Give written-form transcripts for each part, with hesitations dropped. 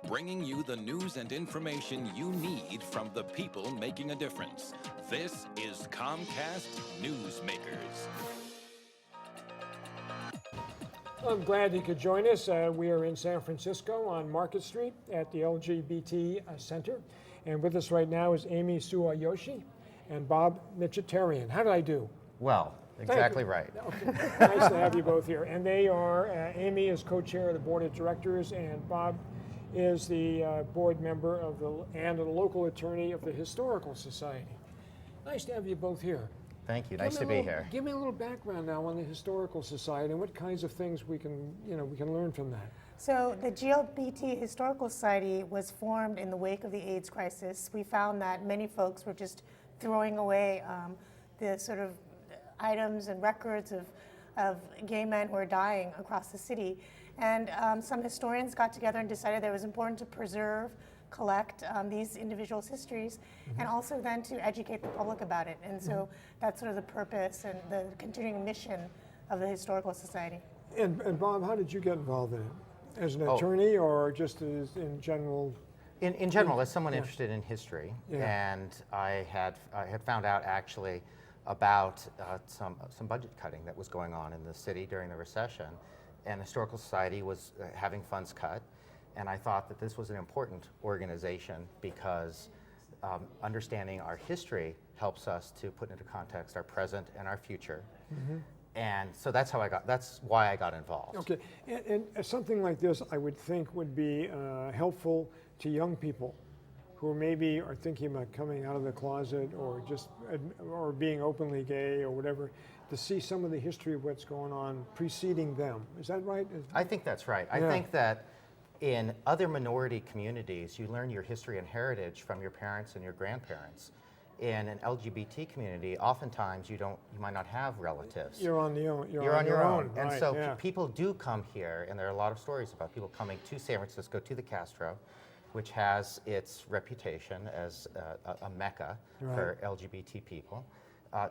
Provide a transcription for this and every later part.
bringing you the news and information you need from the people making a difference. This is Comcast Newsmakers. I'm glad you could join us. We are in San Francisco on Market Street at the LGBT Center. And with us right now is Amy Sueyoshi and Bob Michitarian. How did I do? Well, exactly right. Okay. Nice to have you both here. And they are, Amy is co-chair of the board of directors, and Bob is the board member of and a local attorney of the Historical Society. Nice to have you both here. Thank you. Nice to be here. Give me a little background now on the Historical Society and what kinds of things we can learn from that. So the GLBT Historical Society was formed in the wake of the AIDS crisis. We found that many folks were just throwing away the sort of items and records of gay men who are dying across the city. And some historians got together and decided that it was important to preserve, collect these individuals' histories, and also then to educate the public about it. And so that's sort of the purpose and the continuing mission of the Historical Society. And Bob, how did you get involved in it? As an attorney or just as in general? In general, as someone interested in history, and I had found out actually about some budget cutting that was going on in the city during the recession, and the Historical Society was having funds cut, and I thought that this was an important organization because understanding our history helps us to put into context our present and our future. And so that's why I got involved. Okay, and something like this I would think would be helpful to young people who maybe are thinking about coming out of the closet or being openly gay or whatever, to see some of the history of what's going on preceding them. Is that right? I think that's right. I think that in other minority communities, you learn your history and heritage from your parents and your grandparents. In an LGBT community, oftentimes you might not have relatives. You're on your own. And right, so people do come here, and there are a lot of stories about people coming to San Francisco, to the Castro, which has its reputation as a mecca for LGBT people,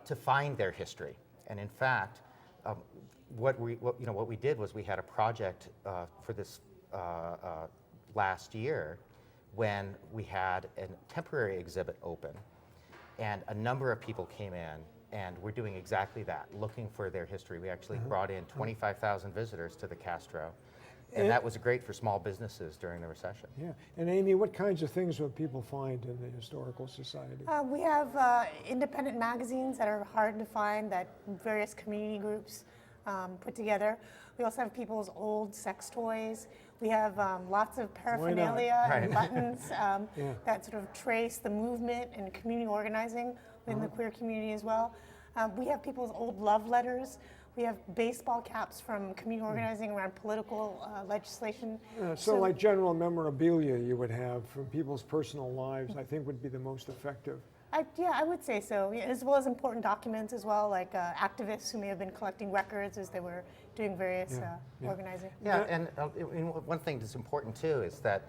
to find their history. And in fact, what we did was we had a project for this last year when we had a temporary exhibit open, and a number of people came in, and we're doing exactly that, looking for their history. We actually brought in 25,000 visitors to the Castro, and that was great for small businesses during the recession. Yeah, and Amy, what kinds of things will people find in the Historical Society? We have independent magazines that are hard to find that various community groups put together. We also have people's old sex toys. We have lots of paraphernalia and buttons that sort of trace the movement and community organizing within the queer community as well. We have people's old love letters. We have baseball caps from community organizing around political legislation. So like general memorabilia you would have from people's personal lives, I think would be the most effective. I would say so, as well as important documents as well, like activists who may have been collecting records as they were doing various organizing. Yeah, and one thing that's important too is that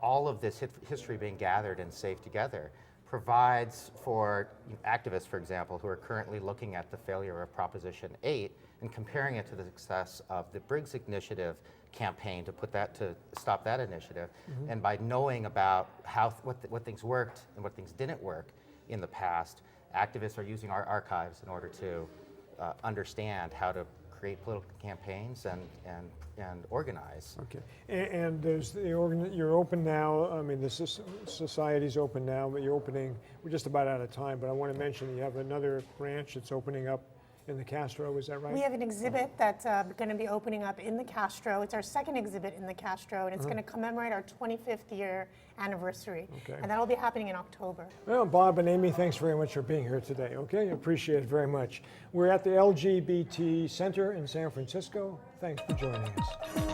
all of this history being gathered and saved together provides for activists, for example, who are currently looking at the failure of Proposition 8 and comparing it to the success of the Briggs Initiative campaign to stop that initiative. And by knowing about what things worked and what things didn't work in the past, activists are using our archives in order to understand how to create political campaigns and organize. Okay, and there's you're open now. I mean, the society's open now, but we're just about out of time, but I want to mention you have another branch that's opening up in the Castro, is that right? We have an exhibit that's going to be opening up in the Castro. It's our second exhibit in the Castro, and it's going to commemorate our 25th year anniversary. Okay. And that'll be happening in October. Well, Bob and Amy, thanks very much for being here today, okay? Appreciate it very much. We're at the LGBT Center in San Francisco. Thanks for joining us.